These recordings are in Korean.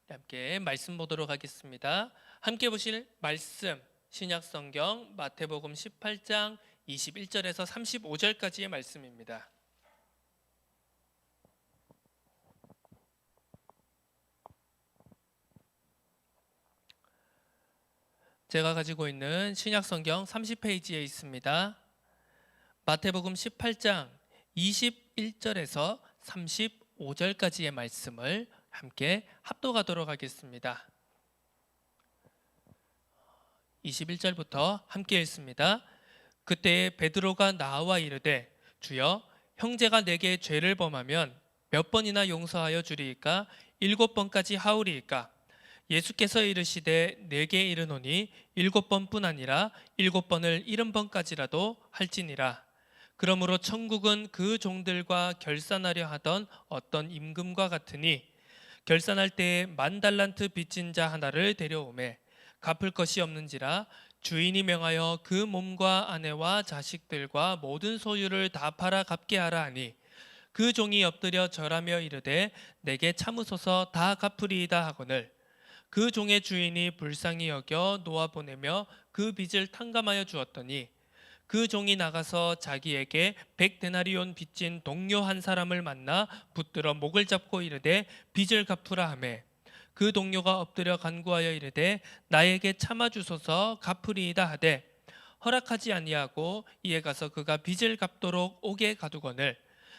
함께 말씀 보도록 하겠습니다. 함께 보실 말씀 신약 성경 마태복음 18장 21절에서 35절까지의 말씀입니다. 제가 가지고 있는 신약 성경 30페이지에 있습니다. 마태복음 18장 21절에서 35절까지의 말씀을 함께 합독하도록 하겠습니다. 21절부터 함께 읽습니다. 그때 베드로가 나와 이르되 주여 형제가 내게 죄를 범하면 몇 번이나 용서하여 주리이까 7번까지 하오리이까 예수께서 이르시되 내게 이르노니 7번뿐 아니라 7번을 70번까지라도 할지니라. 그러므로 천국은 그 종들과 결산하려 하던 어떤 임금과 같으니 결산할 때에 10,000달란트 빚진 자 하나를 데려오매 갚을 것이 없는지라 주인이 명하여 그 몸과 아내와 자식들과 모든 소유를 다 팔아 갚게 하라 하니 그 종이 엎드려 절하며 이르되 내게 참으소서 다 갚으리이다 하거늘 그 종의 주인이 불쌍히 여겨 놓아보내며 그 빚을 탕감하여 주었더니 그 종이 나가서 자기에게 100데나리온 빚진 동료 한 사람을 만나 붙들어 목을 잡고 이르되 빚을 갚으라 하매 그 동료가 엎드려 간구하여 이르되 나에게 참아주소서 갚으리이다 하되 허락하지 아니하고 이에 가서 그가 빚을 갚도록 옥에 가두거늘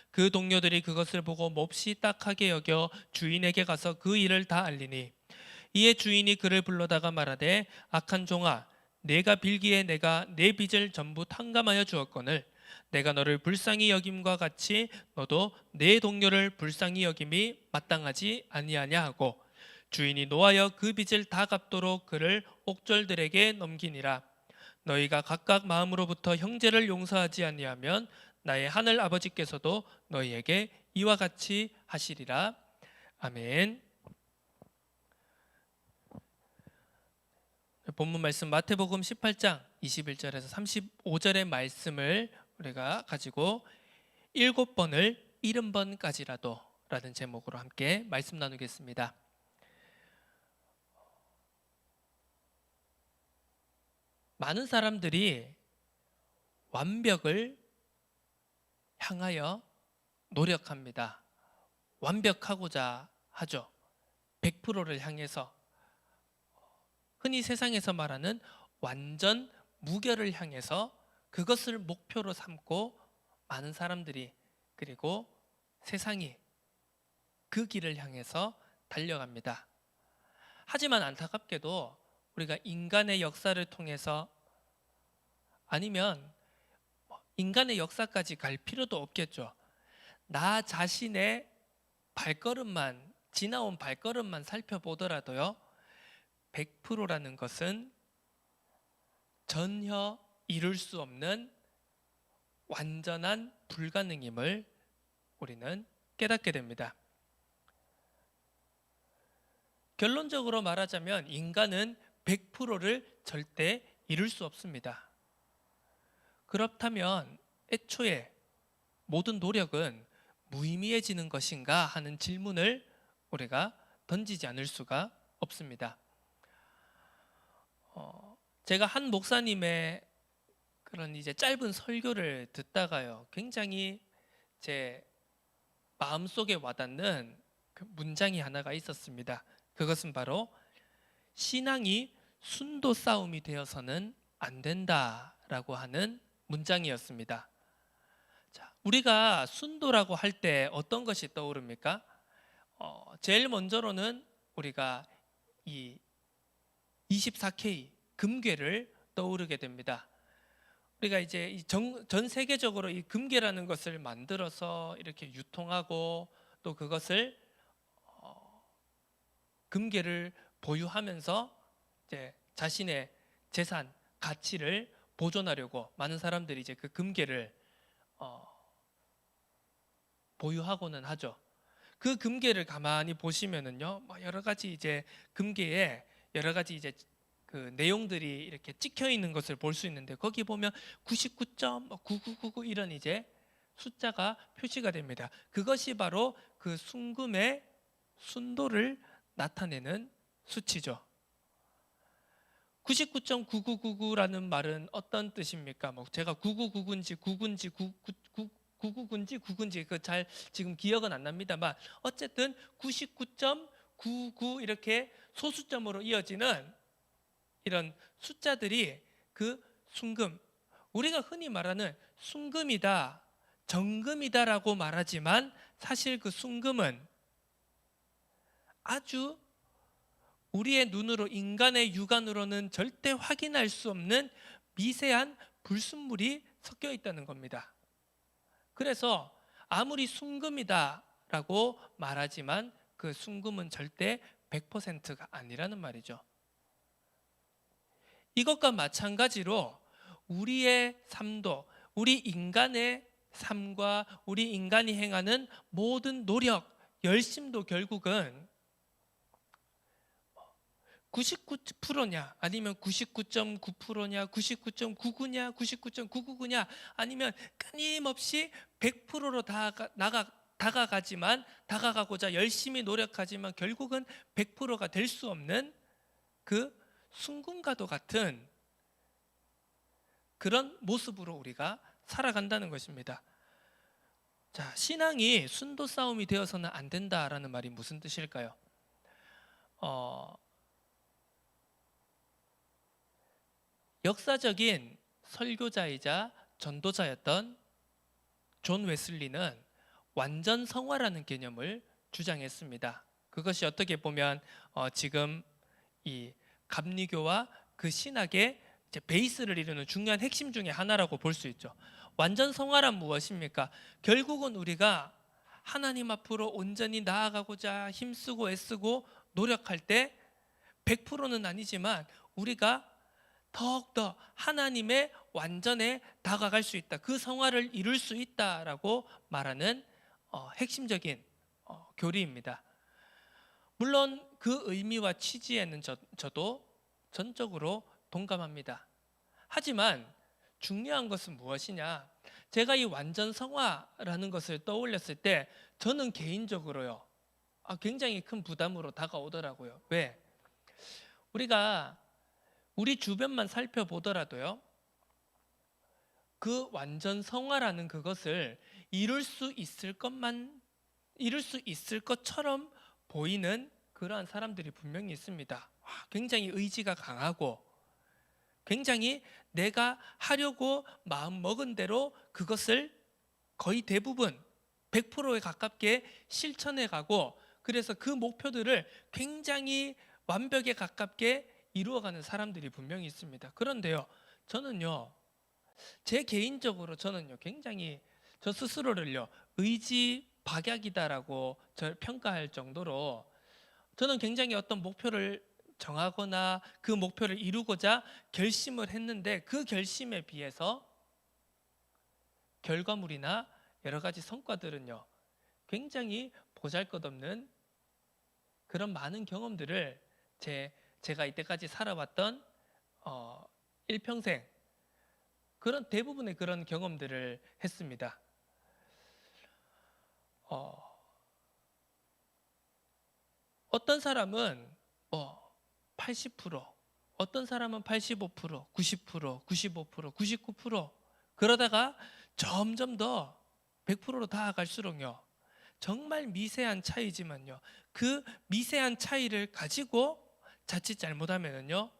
그 동료들이 그것을 보고 몹시 딱하게 여겨 주인에게 가서 그 일을 다 알리니 이에 주인이 그를 불러다가 말하되 악한 종아 내가 빌기에 내가 내 빚을 전부 탕감하여 주었거늘 내가 너를 불쌍히 여김과 같이 너도 내 동료를 불쌍히 여김이 마땅하지 아니하냐 하고 주인이 노하여 그 빚을 다 갚도록 그를 옥졸들에게 넘기니라. 너희가 각각 마음으로부터 형제를 용서하지 아니하면 나의 하늘 아버지께서도 너희에게 이와 같이 하시리라. 아멘. 본문 말씀 마태복음 18장 21절에서 35절의 말씀을 우리가 가지고 7번을 70번까지라도 라는 제목으로 함께 말씀 나누겠습니다. 많은 사람들이 완벽을 향하여 노력합니다. 완벽하고자 하죠. 100%를 향해서 흔히 세상에서 말하는 완전 무결을 향해서 그것을 목표로 삼고 많은 사람들이 그리고 세상이 그 길을 향해서 달려갑니다. 하지만 안타깝게도 우리가 인간의 역사를 통해서 아니면 인간의 역사까지 갈 필요도 없겠죠. 나 자신의 발걸음만 지나온 발걸음만 살펴보더라도요. 100%라는 것은 전혀 이룰 수 없는 완전한 불가능임을 우리는 깨닫게 됩니다. 결론적으로 말하자면 인간은 100%를 절대 이룰 수 없습니다. 그렇다면 애초에 모든 노력은 무의미해지는 것인가 하는 질문을 우리가 던지지 않을 수가 없습니다. 제가 한 목사님의 그런 이제 짧은 설교를 듣다가요, 굉장히 제 마음속에 와닿는 그 문장이 하나가 있었습니다. 그것은 바로 신앙이 순도 싸움이 되어서는 안 된다라고 하는 문장이었습니다. 자, 우리가 순도라고 할 때 어떤 것이 떠오릅니까? 제일 먼저로는 우리가 이 24K 금괴를 떠오르게 됩니다. 우리가 이제 전 세계적으로 이 금괴라는 것을 만들어서 이렇게 유통하고 또 그것을 금괴를 보유하면서 이제 자신의 재산 가치를 보존하려고 많은 사람들이 이제 그 금괴를 보유하고는 하죠. 그 금괴를 가만히 보시면은요, 여러 가지 이제 금괴에 여러 가지 이제 그 내용들이 이렇게 찍혀 있는 것을 볼 수 있는데 거기 보면 99.9999 이런 이제 숫자가 표시가 됩니다. 그것이 바로 그 순금의 순도를 나타내는 수치죠. 99.9999라는 말은 어떤 뜻입니까? 뭐 제가 9999인지 9군지 99군지 9군지 그 잘 지금 기억은 안 납니다만 어쨌든 99.99 이렇게 소수점으로 이어지는 이런 숫자들이 그 순금, 우리가 흔히 말하는 순금이다, 정금이다라고 말하지만 사실 그 순금은 아주 우리의 눈으로, 인간의 육안으로는 절대 확인할 수 없는 미세한 불순물이 섞여 있다는 겁니다. 그래서 아무리 순금이다라고 말하지만 그 순금은 절대 100%가 아니라는 말이죠. 이것과 마찬가지로 우리의 삶도, 우리 인간의 삶과 우리 인간이 행하는 모든 노력, 열심도 결국은 99%냐 아니면 99.9%냐 99.99냐 99.999냐 아니면 끊임없이 100%로 다가가지만 다가가고자 열심히 노력하지만 결국은 100%가 될 수 없는 그 순금과도 같은 그런 모습으로 우리가 살아간다는 것입니다. 자, 신앙이 순도 싸움이 되어서는 안 된다라는 말이 무슨 뜻일까요? 역사적인 설교자이자 전도자였던 존 웨슬리는 완전 성화라는 개념을 주장했습니다. 그것이 어떻게 보면 지금 이 감리교와 그 신학의 이제 베이스를 이루는 중요한 핵심 중에 하나라고 볼 수 있죠. 완전 성화란 무엇입니까? 결국은 우리가 하나님 앞으로 온전히 나아가고자 힘쓰고 애쓰고 노력할 때 100%는 아니지만 우리가 더욱더 하나님의 완전에 다가갈 수 있다. 그 성화를 이룰 수 있다라고 말하는 핵심적인 교리입니다. 물론 그 의미와 취지에는 저도 전적으로 동감합니다. 하지만 중요한 것은 무엇이냐? 제가 이 완전 성화라는 것을 떠올렸을 때 저는 개인적으로요, 굉장히 큰 부담으로 다가오더라고요. 왜? 우리가 우리 주변만 살펴보더라도요, 그 완전 성화라는 그것을 이룰 수 있을 것처럼 보이는 그러한 사람들이 분명히 있습니다. 굉장히 의지가 강하고 굉장히 내가 하려고 마음 먹은 대로 그것을 거의 대부분 100%에 가깝게 실천해 가고, 그래서 그 목표들을 굉장히 완벽에 가깝게 이루어가는 사람들이 분명히 있습니다. 그런데요, 저는요, 제 개인적으로 저는요, 굉장히 저 스스로를요, 의지 박약이다라고 저를 평가할 정도로 저는 굉장히 어떤 목표를 정하거나 그 목표를 이루고자 결심을 했는데 그 결심에 비해서 결과물이나 여러 가지 성과들은요, 굉장히 보잘것없는 그런 많은 경험들을 제가 이때까지 살아왔던 일평생 그런 대부분의 그런 경험들을 했습니다. 어떤 사람은 80%, 어떤 사람은 85%, 90%, 95%, 99% 그러다가 점점 더 100%로 다가갈수록요, 정말 미세한 차이지만요, 그 미세한 차이를 가지고 자칫 잘못하면은요,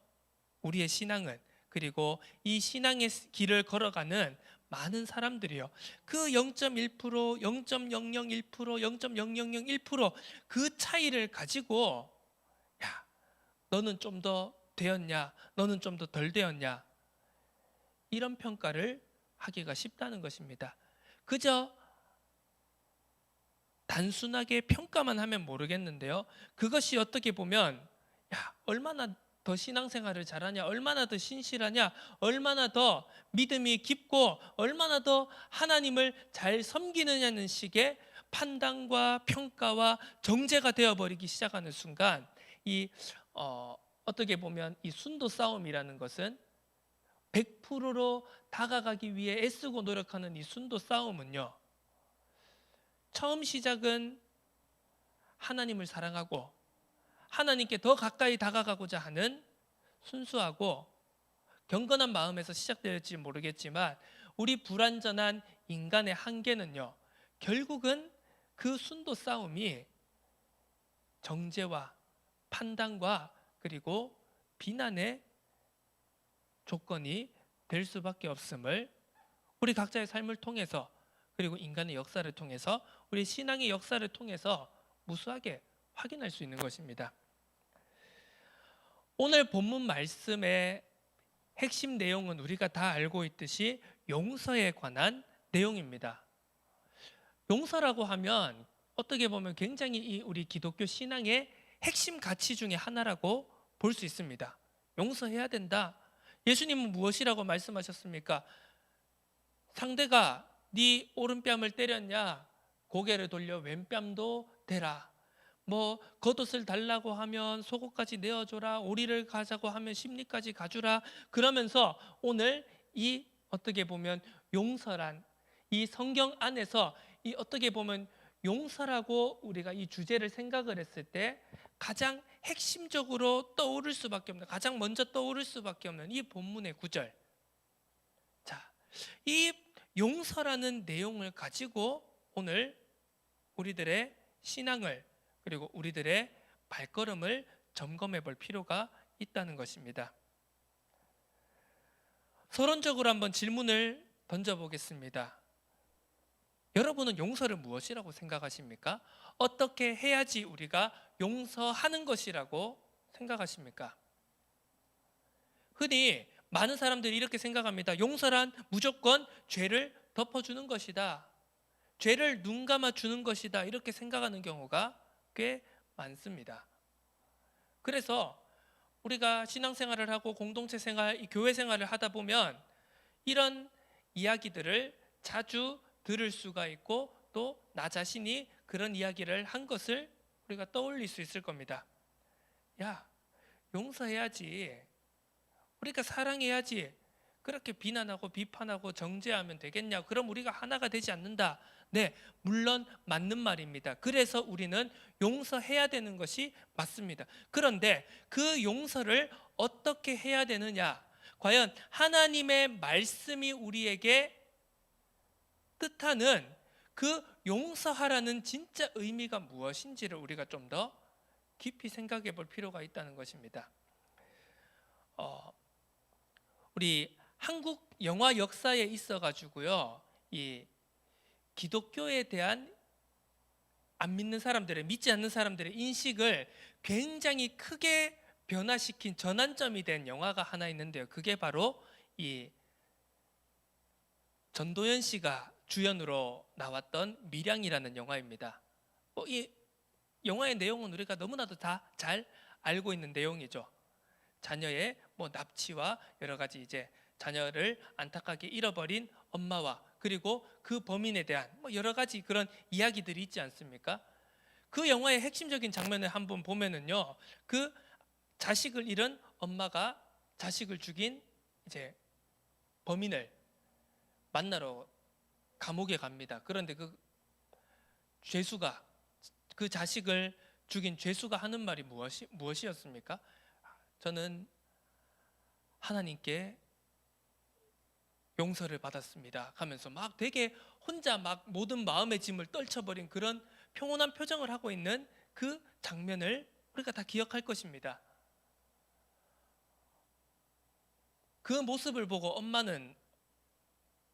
우리의 신앙은, 그리고 이 신앙의 길을 걸어가는 많은 사람들이요, 그 0.1%, 0.001%, 0.0001%그 차이를 가지고 야, 너는 좀 더 되었냐, 너는 좀 더 덜 되었냐, 이런 평가를 하기가 쉽다는 것입니다. 그저 단순하게 평가만 하면 모르겠는데요, 그것이 어떻게 보면 얼마나 더 신앙생활을 잘하냐, 얼마나 더 신실하냐, 얼마나 더 믿음이 깊고 얼마나 더 하나님을 잘 섬기느냐는 식의 판단과 평가와 정죄가 되어버리기 시작하는 순간 어떻게 보면 이 순도 싸움이라는 것은 100%로 다가가기 위해 애쓰고 노력하는 이 순도 싸움은요, 처음 시작은 하나님을 사랑하고 하나님께 더 가까이 다가가고자 하는 순수하고 경건한 마음에서 시작될지 모르겠지만 우리 불완전한 인간의 한계는요, 결국은 그 순도 싸움이 정죄와 판단과 그리고 비난의 조건이 될 수밖에 없음을 우리 각자의 삶을 통해서, 그리고 인간의 역사를 통해서, 우리 신앙의 역사를 통해서 무수하게 확인할 수 있는 것입니다. 오늘 본문 말씀의 핵심 내용은 우리가 다 알고 있듯이 용서에 관한 내용입니다. 용서라고 하면 어떻게 보면 굉장히 우리 기독교 신앙의 핵심 가치 중에 하나라고 볼 수 있습니다. 용서해야 된다. 예수님은 무엇이라고 말씀하셨습니까? 상대가 네 오른뺨을 때렸냐? 고개를 돌려 왼뺨도 대라. 겉옷을 달라고 하면 속옷까지 내어줘라. 오리를 가자고 하면 심리까지 가주라. 그러면서 오늘 이 어떻게 보면 용서란, 이 성경 안에서 이 어떻게 보면 용서라고 우리가 이 주제를 생각을 했을 때 가장 핵심적으로 떠오를 수밖에 없는, 가장 먼저 떠오를 수밖에 없는 이 본문의 구절. 자, 이 용서라는 내용을 가지고 오늘 우리들의 신앙을, 그리고 우리들의 발걸음을 점검해 볼 필요가 있다는 것입니다. 서론적으로 한번 질문을 던져보겠습니다. 여러분은 용서를 무엇이라고 생각하십니까? 어떻게 해야지 우리가 용서하는 것이라고 생각하십니까? 흔히 많은 사람들이 이렇게 생각합니다. 용서란 무조건 죄를 덮어주는 것이다. 죄를 눈 감아주는 것이다. 이렇게 생각하는 경우가 꽤 많습니다. 그래서 우리가 신앙생활을 하고 공동체 생활, 교회 생활을 하다 보면 이런 이야기들을 자주 들을 수가 있고 또 나 자신이 그런 이야기를 한 것을 우리가 떠올릴 수 있을 겁니다. 야, 용서해야지. 우리가 사랑해야지. 그렇게 비난하고 비판하고 정죄하면 되겠냐? 그럼 우리가 하나가 되지 않는다. 네, 물론 맞는 말입니다. 그래서 우리는 용서해야 되는 것이 맞습니다. 그런데 그 용서를 어떻게 해야 되느냐? 과연 하나님의 말씀이 우리에게 뜻하는 그 용서하라는 진짜 의미가 무엇인지를 우리가 좀 더 깊이 생각해 볼 필요가 있다는 것입니다. 우리 한국 영화 역사에 있어 가지고요, 이 기독교에 대한 안 믿는 사람들의, 믿지 않는 사람들의 인식을 굉장히 크게 변화시킨 전환점이 된 영화가 하나 있는데요. 그게 바로 이 전도연 씨가 주연으로 나왔던 밀양이라는 영화입니다. 이 영화의 내용은 우리가 너무나도 다 잘 알고 있는 내용이죠. 자녀의 납치와 여러 가지 이제 자녀를 안타깝게 잃어버린 엄마와 그리고 그 범인에 대한 여러 가지 그런 이야기들이 있지 않습니까? 그 영화의 핵심적인 장면을 한번 보면은요, 그 자식을 잃은 엄마가 자식을 죽인 이제 범인을 만나러 감옥에 갑니다. 그런데 그 죄수가, 그 자식을 죽인 죄수가 하는 말이 무엇이었습니까? 저는 하나님께 용서를 받았습니다 하면서 막 되게 혼자 막 모든 마음의 짐을 떨쳐버린 그런 평온한 표정을 하고 있는 그 장면을 우리가 다 기억할 것입니다. 그 모습을 보고 엄마는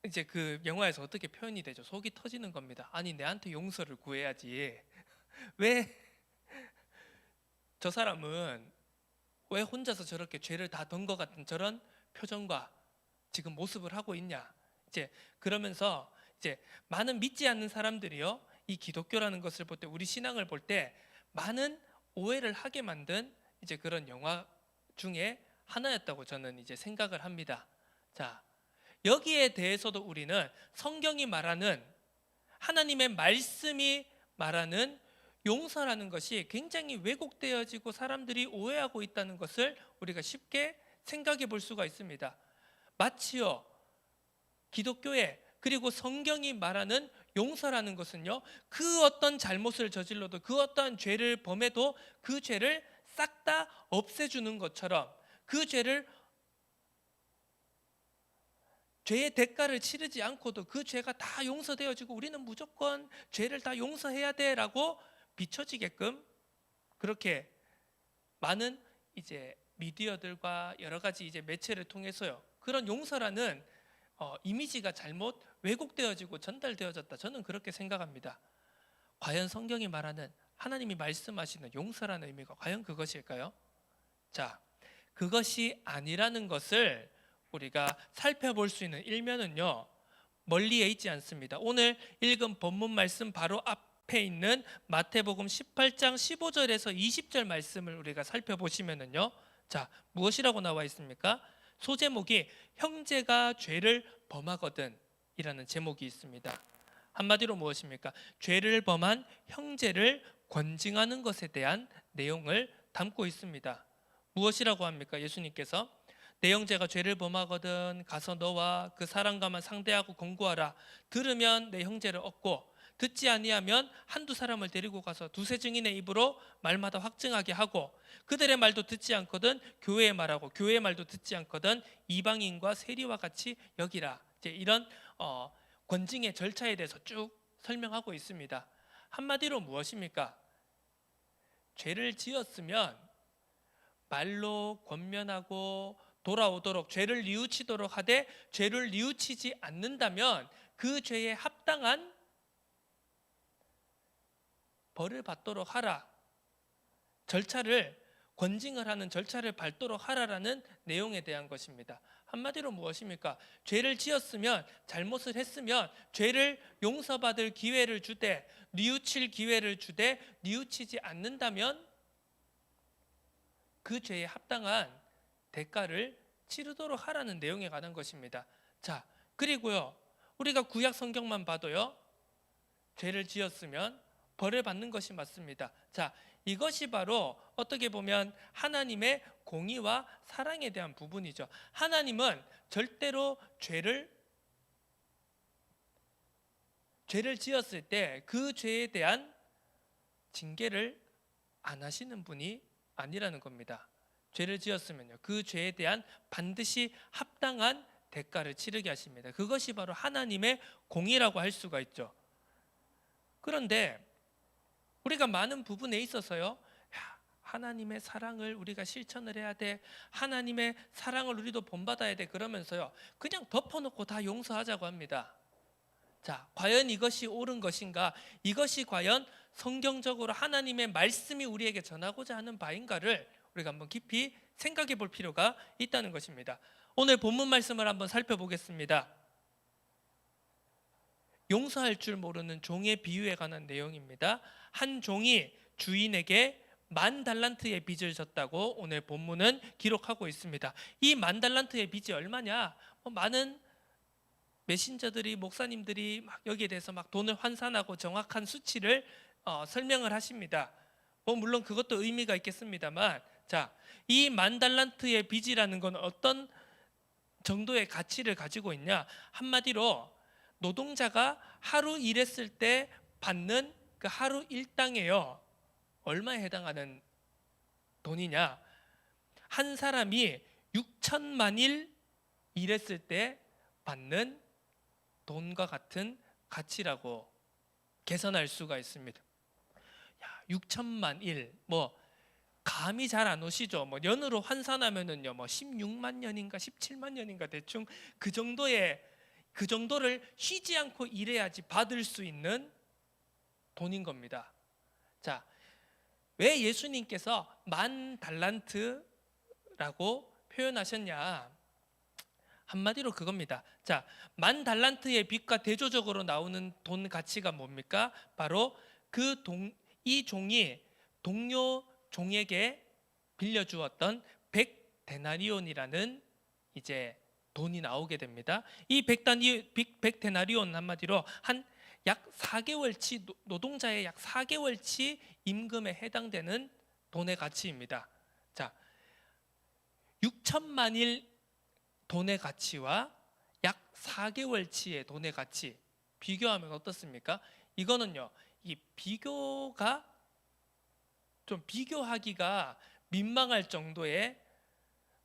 이제 그 영화에서 어떻게 표현이 되죠? 속이 터지는 겁니다. 아니, 내한테 용서를 구해야지. 왜 저 사람은 왜 혼자서 저렇게 죄를 다 던 것 같은 저런 표정과 지금 모습을 하고 있냐? 이제 그러면서 이제 많은 믿지 않는 사람들이요, 이 기독교라는 것을 볼 때, 우리 신앙을 볼 때 많은 오해를 하게 만든 이제 그런 영화 중에 하나였다고 저는 이제 생각을 합니다. 자, 여기에 대해서도 우리는 성경이 말하는, 하나님의 말씀이 말하는 용서라는 것이 굉장히 왜곡되어지고 사람들이 오해하고 있다는 것을 우리가 쉽게 생각해 볼 수가 있습니다. 마치요, 기독교에, 그리고 성경이 말하는 용서라는 것은요, 그 어떤 잘못을 저질러도, 그 어떤 죄를 범해도 그 죄를 싹 다 없애주는 것처럼 그 죄의 대가를 치르지 않고도 그 죄가 다 용서되어지고 우리는 무조건 죄를 다 용서해야 돼라고 비춰지게끔 그렇게 많은 이제 미디어들과 여러 가지 이제 매체를 통해서요 그런 용서라는 이미지가 잘못 왜곡되어지고 전달되어졌다. 저는 그렇게 생각합니다. 과연 성경이 말하는 하나님이 말씀하시는 용서라는 의미가 과연 그것일까요? 자, 그것이 아니라는 것을 우리가 살펴볼 수 있는 일면은요 멀리에 있지 않습니다. 오늘 읽은 본문 말씀 바로 앞에 있는 마태복음 18장 15절에서 20절 말씀을 우리가 살펴보시면은요 자, 무엇이라고 나와 있습니까? 소제목이 형제가 죄를 범하거든 이라는 제목이 있습니다. 한마디로 무엇입니까? 죄를 범한 형제를 권징하는 것에 대한 내용을 담고 있습니다. 무엇이라고 합니까? 예수님께서 내 형제가 죄를 범하거든 가서 너와 그 사람과만 상대하고 권고하라. 들으면 내 형제를 얻고 듣지 아니하면 한두 사람을 데리고 가서 두세 증인의 입으로 말마다 확증하게 하고 그들의 말도 듣지 않거든 교회의 말하고 교회의 말도 듣지 않거든 이방인과 세리와 같이 여기라. 이제 이런 권징의 절차에 대해서 쭉 설명하고 있습니다. 한마디로 무엇입니까? 죄를 지었으면 말로 권면하고 돌아오도록 죄를 뉘우치도록 하되 죄를 뉘우치지 않는다면 그 죄에 합당한 벌을 받도록 하라. 절차를 권징을 하는 절차를 밟도록 하라라는 내용에 대한 것입니다. 한마디로 무엇입니까? 죄를 지었으면 잘못을 했으면 죄를 용서받을 기회를 주되 뉘우칠 기회를 주되 뉘우치지 않는다면 그 죄에 합당한 대가를 치르도록 하라는 내용에 관한 것입니다. 자, 그리고요 우리가 구약 성경만 봐도요 죄를 지었으면 벌을 받는 것이 맞습니다. 자, 이것이 바로 어떻게 보면 하나님의 공의와 사랑에 대한 부분이죠. 하나님은 절대로 죄를 지었을 때 그 죄에 대한 징계를 안 하시는 분이 아니라는 겁니다. 죄를 지었으면요 그 죄에 대한 반드시 합당한 대가를 치르게 하십니다. 그것이 바로 하나님의 공의라고 할 수가 있죠. 그런데 우리가 많은 부분에 있어서요 하나님의 사랑을 우리가 실천을 해야 돼, 하나님의 사랑을 우리도 본받아야 돼 그러면서요 그냥 덮어놓고 다 용서하자고 합니다. 자, 과연 이것이 옳은 것인가? 이것이 과연 성경적으로 하나님의 말씀이 우리에게 전하고자 하는 바인가를 우리가 한번 깊이 생각해 볼 필요가 있다는 것입니다. 오늘 본문 말씀을 한번 살펴보겠습니다. 용서할 줄 모르는 종의 비유에 관한 내용입니다. 한 종이 주인에게 10,000달란트의 빚을 졌다고 오늘 본문은 기록하고 있습니다. 이 10,000달란트의 빚이 얼마냐? 많은 메신저들이 목사님들이 막 여기에 대해서 막 돈을 환산하고 정확한 수치를 설명을 하십니다. 물론 그것도 의미가 있겠습니다만, 자, 이 10,000달란트의 빚이라는 건 어떤 정도의 가치를 가지고 있냐? 한마디로 노동자가 하루 일했을 때 받는 그 하루 일당에요 얼마에 해당하는 돈이냐? 한 사람이 6천만 일 일했을 때 받는 돈과 같은 가치라고 계산할 수가 있습니다. 6천만 일, 감이 잘 안 오시죠? 년으로 환산하면은요, 16만 년인가 17만 년인가 대충 그 정도를 쉬지 않고 일해야지 받을 수 있는 돈인 겁니다. 자, 왜 예수님께서 10,000달란트라고 표현하셨냐? 한마디로 그겁니다. 자, 10,000달란트의 빚과 대조적으로 나오는 돈 가치가 뭡니까? 바로 이 종이 동료 종에게 빌려주었던 100데나리온이라는 이제 돈이 나오게 됩니다. 이 100데나리온 한마디로 약 4개월치 노동자의 약 4개월치 임금에 해당되는 돈의 가치입니다. 자, 6천만 일 돈의 가치와 약 4개월치의 돈의 가치 비교하면 어떻습니까? 이거는요, 이 비교가 좀 비교하기가 민망할 정도의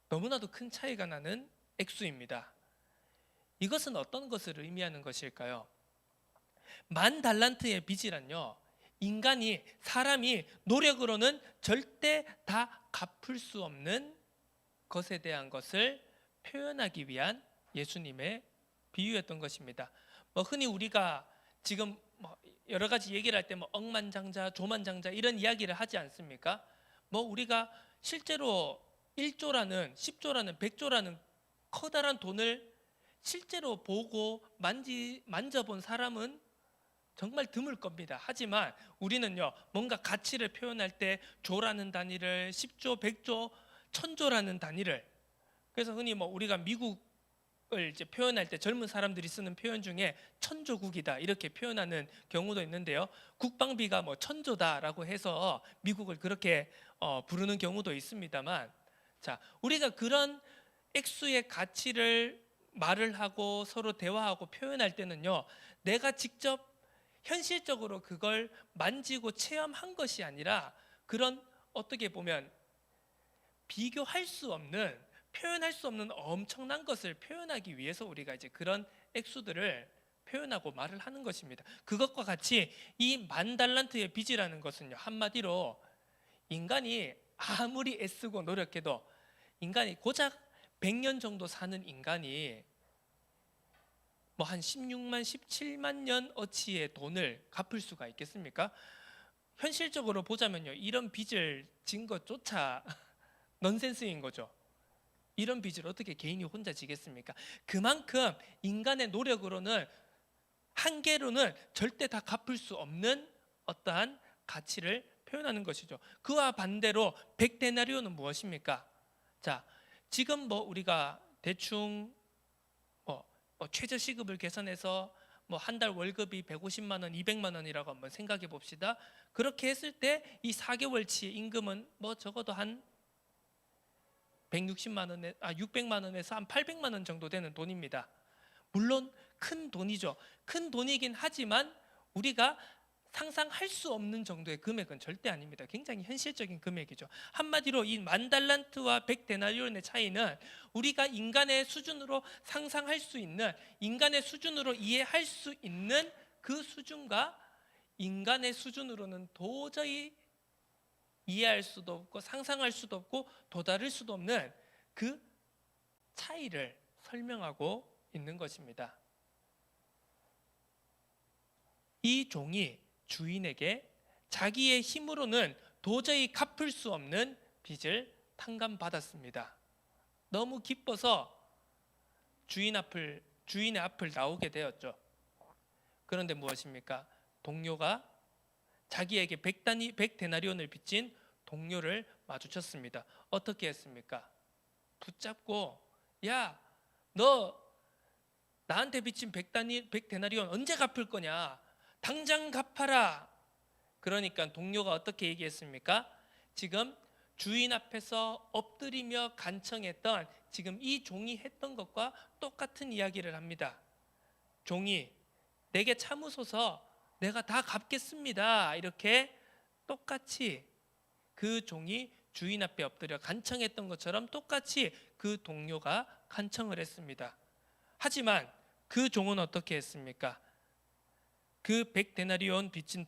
너무나도 큰 차이가 나는 액수입니다. 이것은 어떤 것을 의미하는 것일까요? 10,000달란트의 빚이란요, 사람이 노력으로는 절대 다 갚을 수 없는 것에 대한 것을 표현하기 위한 예수님의 비유였던 것입니다. 흔히 우리가 지금 여러 가지 얘기를 할 때 억만장자, 조만장자 이런 이야기를 하지 않습니까? 우리가 실제로 1조라는, 10조라는, 100조라는 커다란 돈을 실제로 보고 만져본 사람은 정말 드물 겁니다. 하지만 우리는요, 뭔가 가치를 표현할 때 조라는 단위를 10조, 100조, 1000조라는 단위를, 그래서 흔히 우리가 미국을 이제 표현할 때 젊은 사람들이 쓰는 표현 중에 천조국이다 이렇게 표현하는 경우도 있는데요. 국방비가 1000조다라고 해서 미국을 그렇게 부르는 경우도 있습니다만, 자, 우리가 그런 액수의 가치를 말을 하고 서로 대화하고 표현할 때는요, 내가 직접 현실적으로 그걸 만지고 체험한 것이 아니라 그런 어떻게 보면 비교할 수 없는, 표현할 수 없는 엄청난 것을 표현하기 위해서 우리가 이제 그런 액수들을 표현하고 말을 하는 것입니다. 그것과 같이 이 10,000달란트의 빚이라는 것은요, 한마디로 인간이 아무리 애쓰고 노력해도, 인간이 고작 100년 정도 사는 인간이 한 16만, 17만 년 어치의 돈을 갚을 수가 있겠습니까? 현실적으로 보자면요, 이런 빚을 진 것조차 넌센스인 거죠. 이런 빚을 어떻게 개인이 혼자 지겠습니까? 그만큼 인간의 노력으로는, 한계로는 절대 다 갚을 수 없는 어떠한 가치를 표현하는 것이죠. 그와 반대로 100데나리온은 무엇입니까? 자, 지금 우리가 대충 최저시급을 계산해서 한 달 월급이 150만 원, 200만 원이라고 한번 생각해 봅시다. 그렇게 했을 때 이 4개월치 임금은 적어도 한 600만 원에서 한 800만 원 정도 되는 돈입니다. 물론 큰 돈이죠. 큰 돈이긴 하지만 우리가 상상할 수 없는 정도의 금액은 절대 아닙니다. 굉장히 현실적인 금액이죠. 한마디로 이 10,000달란트와 100데나리온의 차이는 우리가 인간의 수준으로 상상할 수 있는, 인간의 수준으로 이해할 수 있는 그 수준과 인간의 수준으로는 도저히 이해할 수도 없고 상상할 수도 없고 도달할 수도 없는 그 차이를 설명하고 있는 것입니다. 이 종이 주인에게 자기의 힘으로는 도저히 갚을 수 없는 빚을 탕감받았습니다. 너무 기뻐서 주인의 앞을 나오게 되었죠. 그런데 무엇입니까? 동료가 자기에게 100데나리온을 빚진 동료를 마주쳤습니다. 어떻게 했습니까? 붙잡고, 야, 너 나한테 빚진 100데나리온 언제 갚을 거냐? 당장 갚아라. 그러니까 동료가 어떻게 얘기했습니까? 지금 주인 앞에서 엎드리며 간청했던 지금 이 종이 했던 것과 똑같은 이야기를 합니다. 종이, 내게 참으소서, 내가 다 갚겠습니다. 이렇게 똑같이 그 종이 주인 앞에 엎드려 간청했던 것처럼 똑같이 그 동료가 간청을 했습니다. 하지만 그 종은 어떻게 했습니까? 그 100데나리온 빚진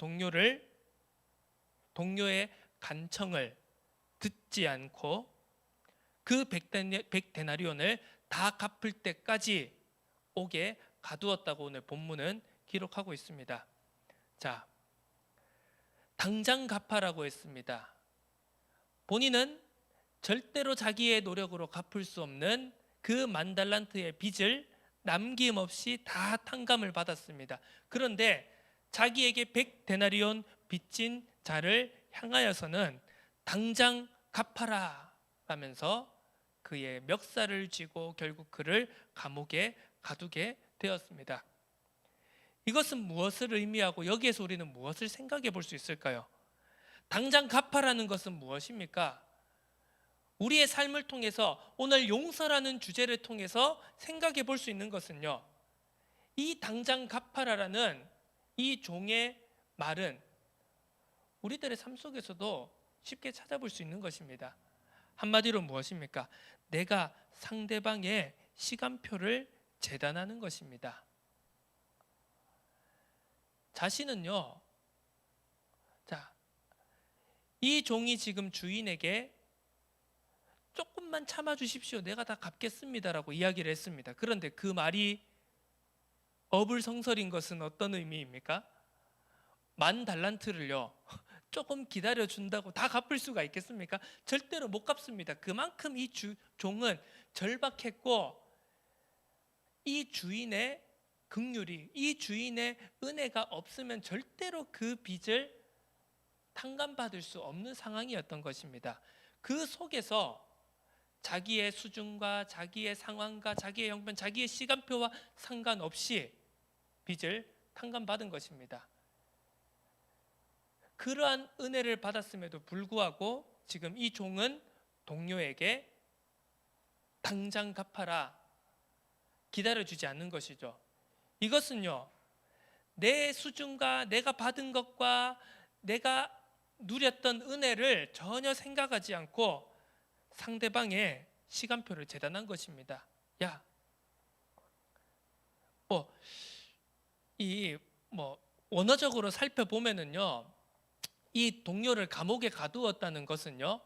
동료의 간청을 듣지 않고 그 100데나리온을 다 갚을 때까지 옥에 가두었다고 오늘 본문은 기록하고 있습니다. 자, 당장 갚아라고 했습니다. 본인은 절대로 자기의 노력으로 갚을 수 없는 그 10,000달란트의 빚을 남김없이 다 탕감을 받았습니다. 그런데 자기에게 100데나리온 빚진 자를 향하여서는 당장 갚아라 라면서 그의 멱살을 쥐고 결국 그를 감옥에 가두게 되었습니다. 이것은 무엇을 의미하고 여기에서 우리는 무엇을 생각해 볼 수 있을까요? 당장 갚아라는 것은 무엇입니까? 우리의 삶을 통해서 오늘 용서라는 주제를 통해서 생각해 볼 수 있는 것은요, 이 당장 갚아라라는 이 종의 말은 우리들의 삶 속에서도 쉽게 찾아볼 수 있는 것입니다. 한마디로 무엇입니까? 내가 상대방의 시간표를 재단하는 것입니다. 자신은요, 자, 이 종이 지금 주인에게 조금만 참아 주십시오. 내가 다 갚겠습니다라고 이야기를 했습니다. 그런데 그 말이 어불성설인 것은 어떤 의미입니까? 10,000달란트를요, 조금 기다려 준다고 다 갚을 수가 있겠습니까? 절대로 못 갚습니다. 그만큼 이 종은 절박했고, 이 주인의 긍휼이, 이 주인의 은혜가 없으면 절대로 그 빚을 탕감받을 수 없는 상황이었던 것입니다. 그 속에서 자기의 수준과 자기의 상황과 자기의 형편, 자기의 시간표와 상관없이 빚을 탕감받은 것입니다. 그러한 은혜를 받았음에도 불구하고 지금 이 종은 동료에게 당장 갚아라, 기다려주지 않는 것이죠. 이것은요, 내 수준과 내가 받은 것과 내가 누렸던 은혜를 전혀 생각하지 않고 상대방의 시간표를 재단한 것입니다. 야, 원어적으로 살펴보면은요, 이 동료를 감옥에 가두었다는 것은요,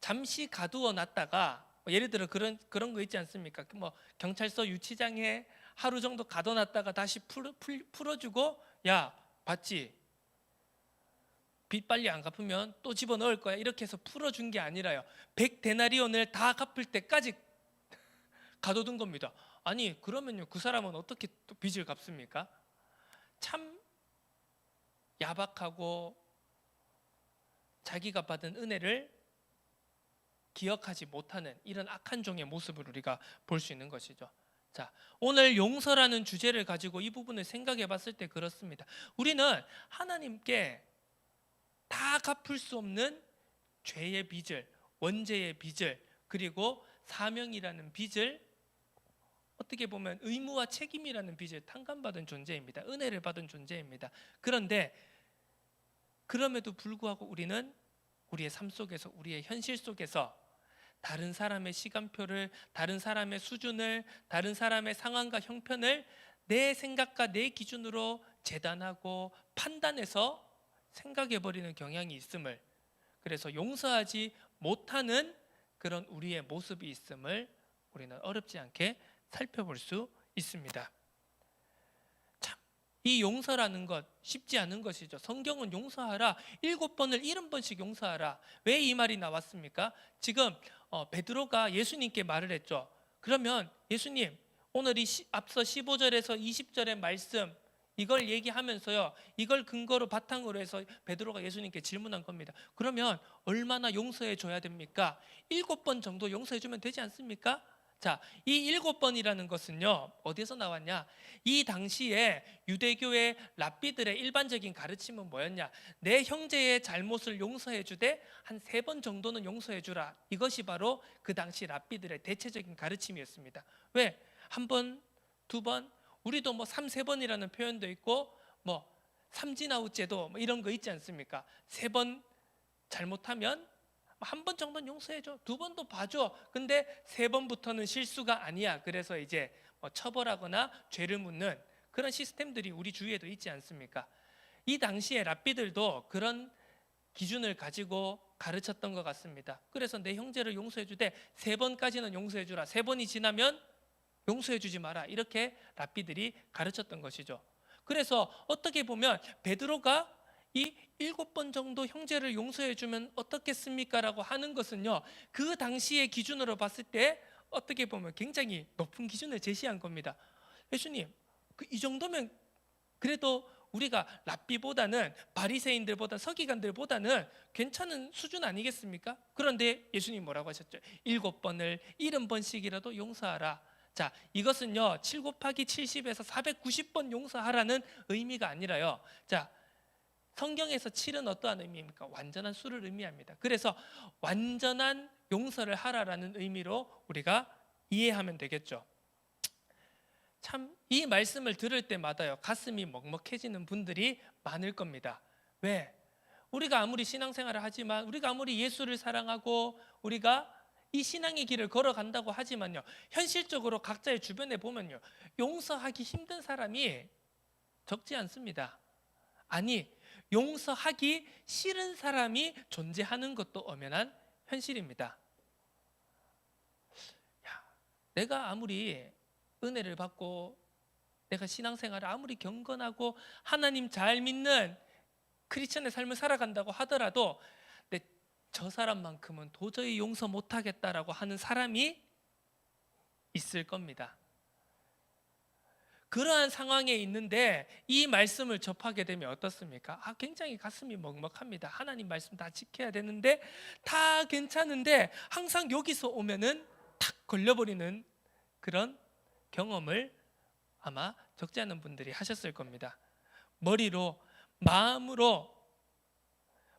잠시 가두어 놨다가, 예를 들어 그런 거 있지 않습니까? 경찰서 유치장에 하루 정도 가둬놨다가 다시 풀어주고, 야, 봤지? 빚 빨리 안 갚으면 또 집어넣을 거야, 이렇게 해서 풀어준 게 아니라요, 100데나리온을 다 갚을 때까지 가둬둔 겁니다. 아니, 그러면요, 그 사람은 어떻게 또 빚을 갚습니까? 참 야박하고 자기가 받은 은혜를 기억하지 못하는 이런 악한 종의 모습을 우리가 볼 수 있는 것이죠. 자, 오늘 용서라는 주제를 가지고 이 부분을 생각해 봤을 때 그렇습니다. 우리는 하나님께 다 갚을 수 없는 죄의 빚을, 원죄의 빚을, 그리고 사명이라는 빚을, 어떻게 보면 의무와 책임이라는 빚을 탕감받은 존재입니다. 은혜를 받은 존재입니다. 그런데 그럼에도 불구하고 우리는 우리의 삶 속에서, 우리의 현실 속에서 다른 사람의 시간표를, 다른 사람의 수준을, 다른 사람의 상황과 형편을 내 생각과 내 기준으로 재단하고 판단해서 생각해버리는 경향이 있음을, 그래서 용서하지 못하는 그런 우리의 모습이 있음을 우리는 어렵지 않게 살펴볼 수 있습니다. 참, 이 용서라는 것 쉽지 않은 것이죠. 성경은 용서하라, 7번을 70번씩 용서하라. 왜 이 말이 나왔습니까? 지금 베드로가 예수님께 말을 했죠. 그러면 예수님, 오늘 이 앞서 15절에서 20절의 말씀, 이걸 얘기하면서요, 이걸 근거로 바탕으로 해서 베드로가 예수님께 질문한 겁니다. 그러면 얼마나 용서해 줘야 됩니까? 7번 정도 용서해 주면 되지 않습니까? 자, 이 7번이라는 것은요, 어디서 나왔냐? 이 당시에 유대교의 랍비들의 일반적인 가르침은 뭐였냐? 내 형제의 잘못을 용서해 주되 한 3번 정도는 용서해 주라. 이것이 바로 그 당시 랍비들의 대체적인 가르침이었습니다. 왜? 1번, 2번, 우리도 3번이라는 표현도 있고, 삼진아웃제도 이런 거 있지 않습니까? 3번 잘못하면 1번 정도는 용서해줘, 2번도 봐줘. 근데 3번부터는 실수가 아니야. 그래서 이제 처벌하거나 죄를 묻는 그런 시스템들이 우리 주위에도 있지 않습니까? 이 당시에 랍비들도 그런 기준을 가지고 가르쳤던 것 같습니다. 그래서 내 형제를 용서해주되 3번까지는 용서해주라, 3번이 지나면 용서해주지 마라, 이렇게 랍비들이 가르쳤던 것이죠. 그래서 어떻게 보면 베드로가 이 7번 정도 형제를 용서해주면 어떻겠습니까? 라고 하는 것은요, 그 당시의 기준으로 봤을 때 어떻게 보면 굉장히 높은 기준을 제시한 겁니다. 예수님, 이 정도면 그래도 우리가 랍비보다는, 바리새인들보다, 서기관들보다는 괜찮은 수준 아니겠습니까? 그런데 예수님 뭐라고 하셨죠? 7번을 70번씩이라도 용서하라. 자, 이것은요 7 곱하기 70에서 490번 용서하라는 의미가 아니라요, 자, 성경에서 7은 어떠한 의미입니까? 완전한 수를 의미합니다. 그래서 완전한 용서를 하라라는 의미로 우리가 이해하면 되겠죠. 참, 이 말씀을 들을 때마다요, 가슴이 먹먹해지는 분들이 많을 겁니다. 왜? 우리가 아무리 신앙생활을 하지만, 우리가 아무리 예수를 사랑하고, 우리가 이 신앙의 길을 걸어간다고 하지만요, 현실적으로 각자의 주변에 보면요, 용서하기 힘든 사람이 적지 않습니다. 아니, 용서하기 싫은 사람이 존재하는 것도 엄연한 현실입니다. 내가 아무리 은혜를 받고 내가 신앙생활을 아무리 경건하고 하나님 잘 믿는 크리스천의 삶을 살아간다고 하더라도 저 사람만큼은 도저히 용서 못하겠다라고 하는 사람이 있을 겁니다. 그러한 상황에 있는데 이 말씀을 접하게 되면 어떻습니까? 굉장히 가슴이 먹먹합니다. 하나님 말씀 다 지켜야 되는데 다 괜찮은데 항상 여기서 오면은 탁 걸려버리는 그런 경험을 아마 적지 않은 분들이 하셨을 겁니다.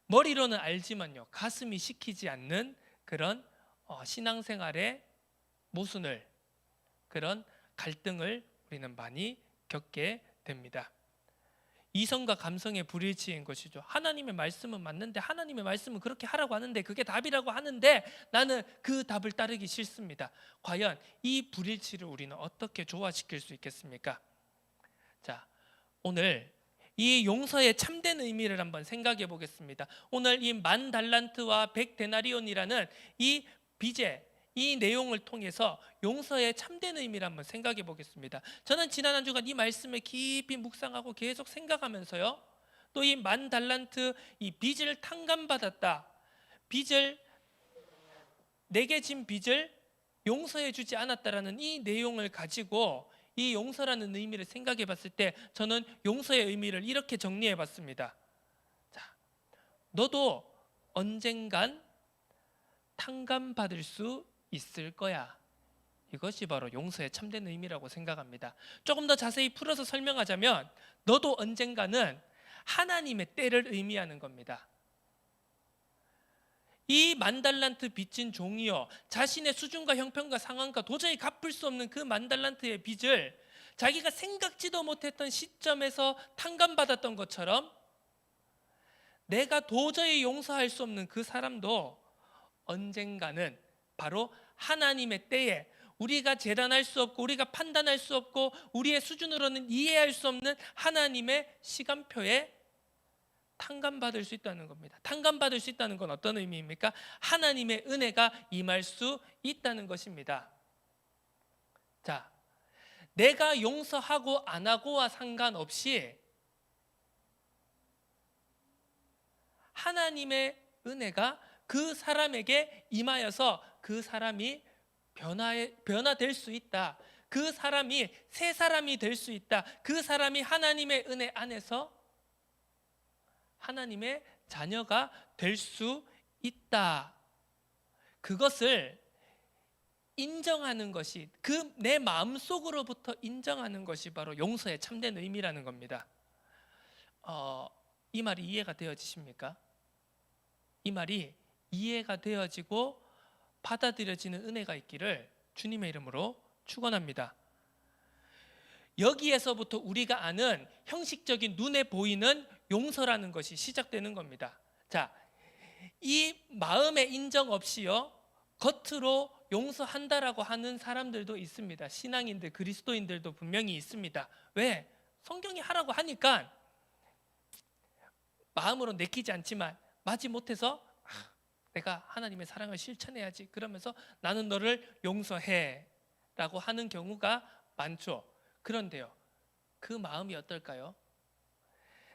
머리로는 알지만요, 가슴이 식히지 않는 그런 신앙생활의 모순을, 그런 갈등을 우리는 많이 겪게 됩니다. 이성과 감성의 불일치인 것이죠. 하나님의 말씀은 맞는데, 하나님의 말씀은 그렇게 하라고 하는데, 그게 답이라고 하는데 나는 그 답을 따르기 싫습니다. 과연 이 불일치를 우리는 어떻게 조화시킬 수 있겠습니까? 자, 오늘 이 용서의 참된 의미를 한번 생각해 보겠습니다. 오늘 이 10,000달란트와 100데나리온이라는 이 빚의 이 내용을 통해서 용서의 참된 의미를 한번 생각해 보겠습니다. 저는 지난 한 주간 이 말씀을 깊이 묵상하고 계속 생각하면서요, 또 이 10,000달란트 이 빚을 탕감받았다, 내게 진 빚을 용서해 주지 않았다라는 이 내용을 가지고 이 용서라는 의미를 생각해 봤을 때 저는 용서의 의미를 이렇게 정리해 봤습니다. 자, 너도 언젠간 탕감받을 수 있을 거야. 이것이 바로 용서의 참된 의미라고 생각합니다. 조금 더 자세히 풀어서 설명하자면 너도 언젠가는 하나님의 때를 의미하는 겁니다. 이 10,000달란트 빚진 종이요, 자신의 수준과 형편과 상황과 도저히 갚을 수 없는 그 10,000달란트의 빚을 자기가 생각지도 못했던 시점에서 탕감받았던 것처럼 내가 도저히 용서할 수 없는 그 사람도 언젠가는 바로 하나님의 때에, 우리가 재단할 수 없고 우리가 판단할 수 없고 우리의 수준으로는 이해할 수 없는 하나님의 시간표에 탕감받을 수 있다는 겁니다. 탕감받을 수 있다는 건 어떤 의미입니까? 하나님의 은혜가 임할 수 있다는 것입니다. 자, 내가 용서하고 안 하고와 상관없이 하나님의 은혜가 그 사람에게 임하여서 그 사람이 변화될 수 있다. 그 사람이 새 사람이 될 수 있다. 그 사람이 하나님의 은혜 안에서 하나님의 자녀가 될 수 있다. 그것을 인정하는 것이, 그 내 마음속으로부터 인정하는 것이 바로 용서의 참된 의미라는 겁니다. 이 말이 이해가 되어지십니까? 이 말이 이해가 되어지고 받아들여지는 은혜가 있기를 주님의 이름으로 축원합니다. 여기에서부터 우리가 아는 형식적인 눈에 보이는 용서라는 것이 시작되는 겁니다. 자, 이 마음의 인정 없이요, 겉으로 용서한다라고 하는 사람들도 있습니다. 신앙인들, 그리스도인들도 분명히 있습니다. 왜? 성경이 하라고 하니까 마음으로 내키지 않지만 마지 못해서 내가 하나님의 사랑을 실천해야지, 그러면서 나는 너를 용서해 라고 하는 경우가 많죠. 그런데요, 그 마음이 어떨까요?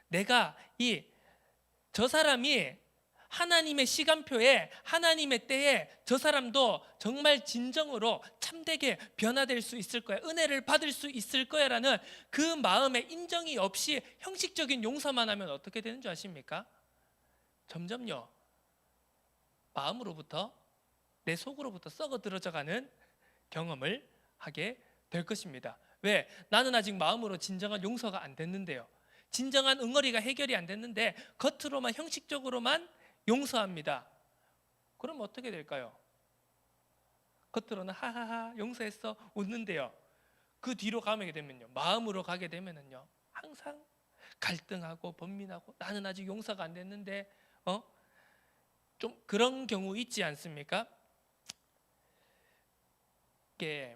내가 저 사람이 하나님의 시간표에, 하나님의 때에 저 사람도 정말 진정으로 참되게 변화될 수 있을 거야, 은혜를 받을 수 있을 거야 라는 그 마음의 인정이 없이 형식적인 용서만 하면 어떻게 되는 줄 아십니까? 점점요, 마음으로부터, 내 속으로부터 썩어 들어져가는 경험을 하게 될 것입니다. 왜? 나는 아직 마음으로 진정한 용서가 안 됐는데요, 진정한 응어리가 해결이 안 됐는데 겉으로만, 형식적으로만 용서합니다. 그럼 어떻게 될까요? 겉으로는 하하하 용서했어 웃는데요, 그 뒤로 가게 되면요, 마음으로 가게 되면은요, 항상 갈등하고 번민하고 나는 아직 용서가 안 됐는데 좀 그런 경우 있지 않습니까? 이게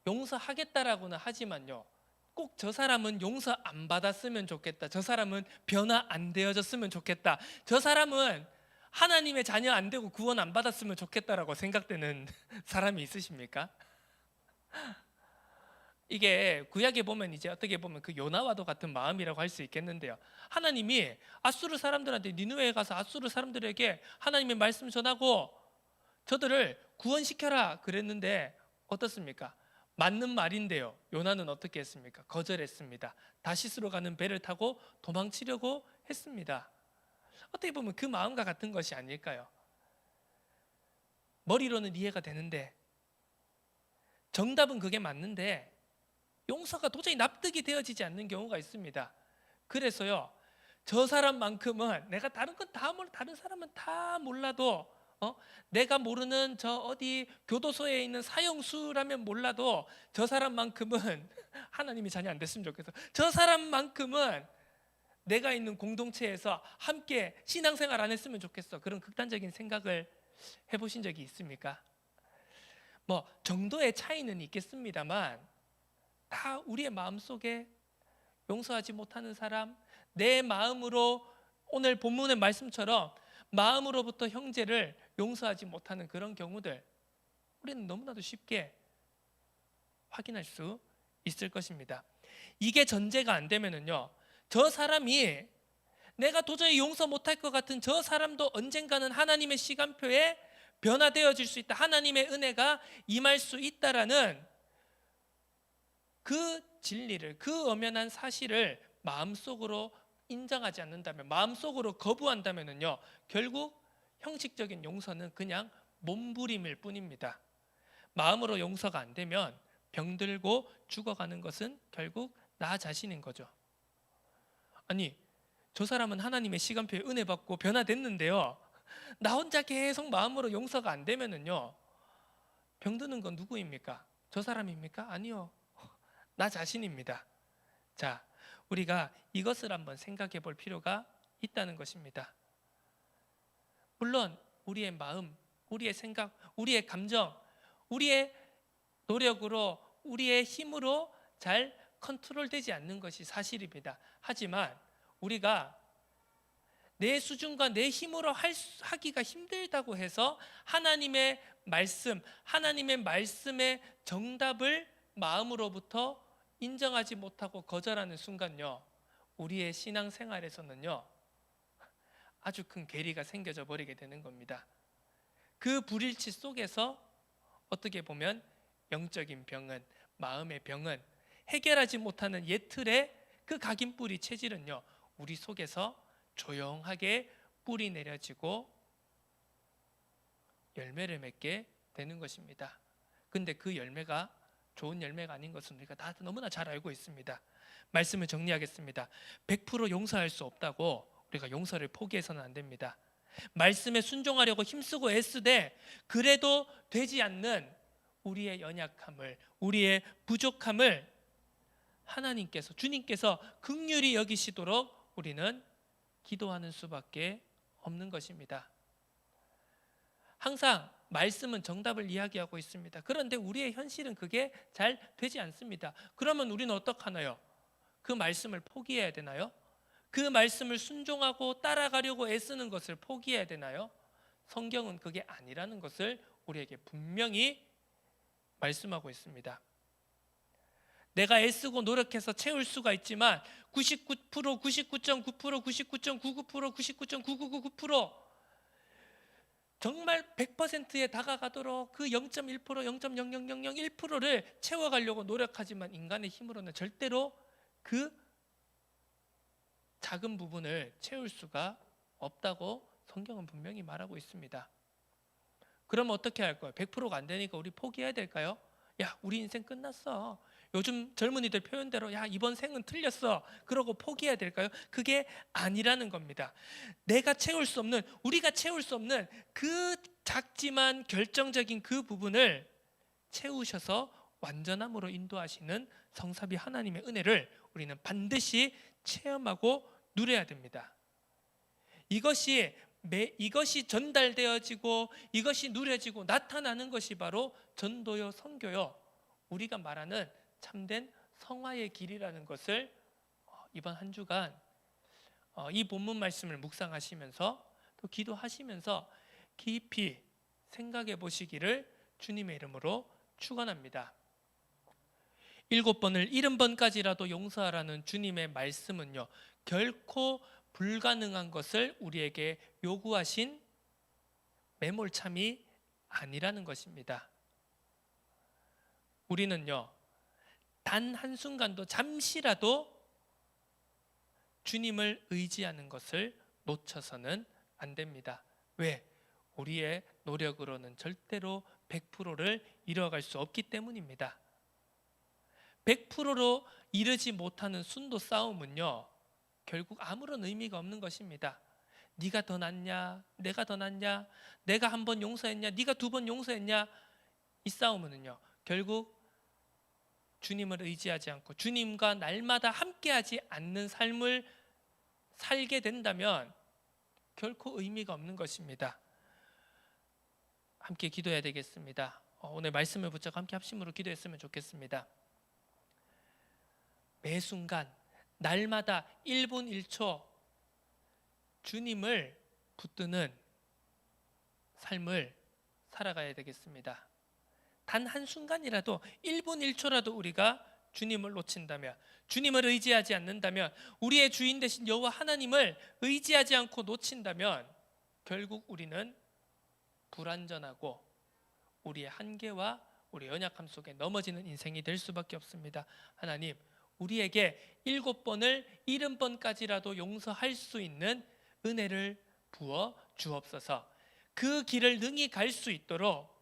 용서하겠다라고는 하지만요, 꼭 저 사람은 용서 안 받았으면 좋겠다, 저 사람은 변화 안 되어졌으면 좋겠다, 저 사람은 하나님의 자녀 안 되고 구원 안 받았으면 좋겠다라고 생각되는 사람이 있으십니까? 이게 구약에 보면 이제 어떻게 보면 그 요나와도 같은 마음이라고 할 수 있겠는데요, 하나님이 아수르 사람들한테 니느웨에 가서 아수르 사람들에게 하나님의 말씀 전하고 저들을 구원시켜라 그랬는데 어떻습니까? 맞는 말인데요, 요나는 어떻게 했습니까? 거절했습니다. 다시스로 가는 배를 타고 도망치려고 했습니다. 어떻게 보면 그 마음과 같은 것이 아닐까요? 머리로는 이해가 되는데, 정답은 그게 맞는데 용서가 도저히 납득이 되어지지 않는 경우가 있습니다. 그래서요, 저 사람만큼은 내가 다른 건 다 몰라, 다른 사람은 다 몰라도 내가 모르는 저 어디 교도소에 있는 사형수라면 몰라도 저 사람만큼은 하나님이 자녀 안 됐으면 좋겠어, 저 사람만큼은 내가 있는 공동체에서 함께 신앙생활 안 했으면 좋겠어, 그런 극단적인 생각을 해보신 적이 있습니까? 뭐 정도의 차이는 있겠습니다만 다 우리의 마음속에 용서하지 못하는 사람, 내 마음으로 오늘 본문의 말씀처럼 마음으로부터 형제를 용서하지 못하는 그런 경우들, 우리는 너무나도 쉽게 확인할 수 있을 것입니다. 이게 전제가 안 되면은요, 저 사람이 내가 도저히 용서 못할 것 같은 저 사람도 언젠가는 하나님의 시간표에 변화되어질 수 있다, 하나님의 은혜가 임할 수 있다라는 그 진리를, 그 엄연한 사실을 마음속으로 인정하지 않는다면, 마음속으로 거부한다면요, 결국 형식적인 용서는 그냥 몸부림일 뿐입니다. 마음으로 용서가 안 되면 병들고 죽어가는 것은 결국 나 자신인 거죠. 아니, 저 사람은 하나님의 시간표에 은혜 받고 변화됐는데요, 나 혼자 계속 마음으로 용서가 안 되면은요, 병드는 건 누구입니까? 저 사람입니까? 아니요, 나 자신입니다. 자, 우리가 이것을 한번 생각해 볼 필요가 있다는 것입니다. 물론 우리의 마음, 우리의 생각, 우리의 감정, 우리의 노력으로, 우리의 힘으로 잘 컨트롤되지 않는 것이 사실입니다. 하지만 우리가 내 수준과 내 힘으로 하기가 힘들다고 해서 하나님의 말씀, 하나님의 말씀의 정답을 마음으로부터 인정하지 못하고 거절하는 순간요, 우리의 신앙생활에서는요, 아주 큰 괴리가 생겨져 버리게 되는 겁니다. 그 불일치 속에서 어떻게 보면 영적인 병은, 마음의 병은, 해결하지 못하는 옛 틀의 그 각인뿌리 체질은요, 우리 속에서 조용하게 뿌리 내려지고 열매를 맺게 되는 것입니다. 근데 그 열매가 좋은 열매가 아닌 것은 우리가 다 너무나 잘 알고 있습니다. 말씀을 정리하겠습니다. 100% 용서할 수 없다고 우리가 용서를 포기해서는 안 됩니다. 말씀에 순종하려고 힘쓰고 애쓰되 그래도 되지 않는 우리의 연약함을, 우리의 부족함을 하나님께서, 주님께서 긍휼히 여기시도록 우리는 기도하는 수밖에 없는 것입니다. 항상 말씀은 정답을 이야기하고 있습니다. 그런데 우리의 현실은 그게 잘 되지 않습니다. 그러면 우리는 어떡하나요? 그 말씀을 포기해야 되나요? 그 말씀을 순종하고 따라가려고 애쓰는 것을 포기해야 되나요? 성경은 그게 아니라는 것을 우리에게 분명히 말씀하고 있습니다. 내가 애쓰고 노력해서 채울 수가 있지만 99%, 99.9%, 99.99%, 99.9999% 정말 100%에 다가가도록 그 0.1%, 0.00001%를 채워가려고 노력하지만 인간의 힘으로는 절대로 그 작은 부분을 채울 수가 없다고 성경은 분명히 말하고 있습니다. 그럼 어떻게 할 거예요? 100%가 안 되니까 우리 포기해야 될까요? 야, 우리 인생 끝났어. 요즘 젊은이들 표현대로 야, 이번 생은 틀렸어. 그러고 포기해야 될까요? 그게 아니라는 겁니다. 내가 채울 수 없는, 우리가 채울 수 없는 그 작지만 결정적인 그 부분을 채우셔서 완전함으로 인도하시는 성삼위 하나님의 은혜를 우리는 반드시 체험하고 누려야 됩니다. 이것이 이것이 전달되어지고 이것이 누려지고 나타나는 것이 바로 전도요, 선교요, 우리가 말하는 참된 성화의 길이라는 것을 이번 한 주간 이 본문 말씀을 묵상하시면서 또 기도하시면서 깊이 생각해 보시기를 주님의 이름으로 축원합니다. 7번을 70번까지라도 용서하라는 주님의 말씀은요, 결코 불가능한 것을 우리에게 요구하신 매몰참이 아니라는 것입니다. 우리는요, 단 한순간도 잠시라도 주님을 의지하는 것을 놓쳐서는 안 됩니다. 왜? 우리의 노력으로는 절대로 100%를 이뤄갈 수 없기 때문입니다. 100%로 이르지 못하는 순도 싸움은요, 결국 아무런 의미가 없는 것입니다. 네가 더 낫냐, 내가 더 낫냐, 내가 한 번 용서했냐, 네가 2번 용서했냐, 이 싸움은요, 결국 주님을 의지하지 않고 주님과 날마다 함께하지 않는 삶을 살게 된다면 결코 의미가 없는 것입니다. 함께 기도해야 되겠습니다. 오늘 말씀을 붙잡고 함께 합심으로 기도했으면 좋겠습니다. 매 순간 날마다 1분 1초 주님을 붙드는 삶을 살아가야 되겠습니다. 단 한순간이라도 1분 1초라도 우리가 주님을 놓친다면, 주님을 의지하지 않는다면, 우리의 주인 되신 여호와 하나님을 의지하지 않고 놓친다면 결국 우리는 불완전하고 우리의 한계와 우리의 연약함 속에 넘어지는 인생이 될 수밖에 없습니다. 하나님, 우리에게 7번을 70번까지라도 용서할 수 있는 은혜를 부어 주옵소서. 그 길을 능히 갈 수 있도록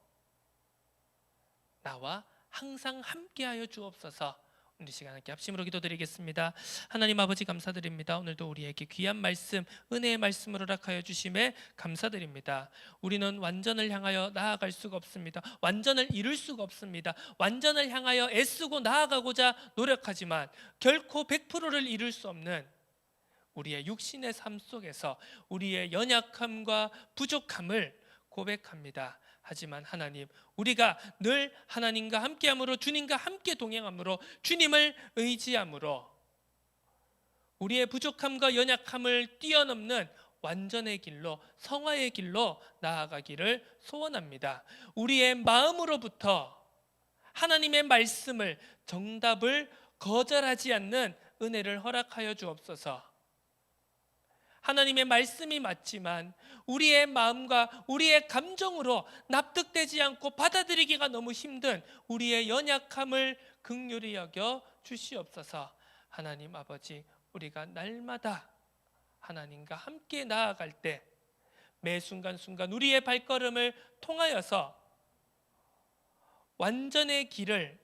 나와 항상 함께하여 주옵소서. 오늘 시간 함께 합심으로 기도드리겠습니다. 하나님 아버지 감사드립니다. 오늘도 우리에게 귀한 말씀, 은혜의 말씀을 허락하여 주심에 감사드립니다. 우리는 완전을 향하여 나아갈 수가 없습니다. 완전을 이룰 수가 없습니다. 완전을 향하여 애쓰고 나아가고자 노력하지만 결코 100%를 이룰 수 없는 우리의 육신의 삶 속에서 우리의 연약함과 부족함을 고백합니다. 하지만 하나님, 우리가 늘 하나님과 함께함으로, 주님과 함께 동행함으로, 주님을 의지함으로 우리의 부족함과 연약함을 뛰어넘는 완전의 길로, 성화의 길로 나아가기를 소원합니다. 우리의 마음으로부터 하나님의 말씀을, 정답을 거절하지 않는 은혜를 허락하여 주옵소서. 하나님의 말씀이 맞지만 우리의 마음과 우리의 감정으로 납득되지 않고 받아들이기가 너무 힘든 우리의 연약함을 긍휼히 여겨 주시옵소서. 하나님 아버지, 우리가 날마다 하나님과 함께 나아갈 때 매 순간순간 우리의 발걸음을 통하여서 완전의 길을,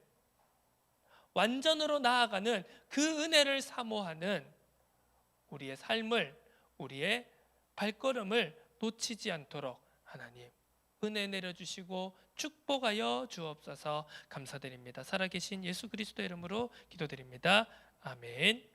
완전으로 나아가는 그 은혜를 사모하는 우리의 삶을, 우리의 발걸음을 놓치지 않도록 하나님 은혜 내려주시고 축복하여 주옵소서. 감사드립니다. 살아계신 예수 그리스도 이름으로 기도드립니다. 아멘.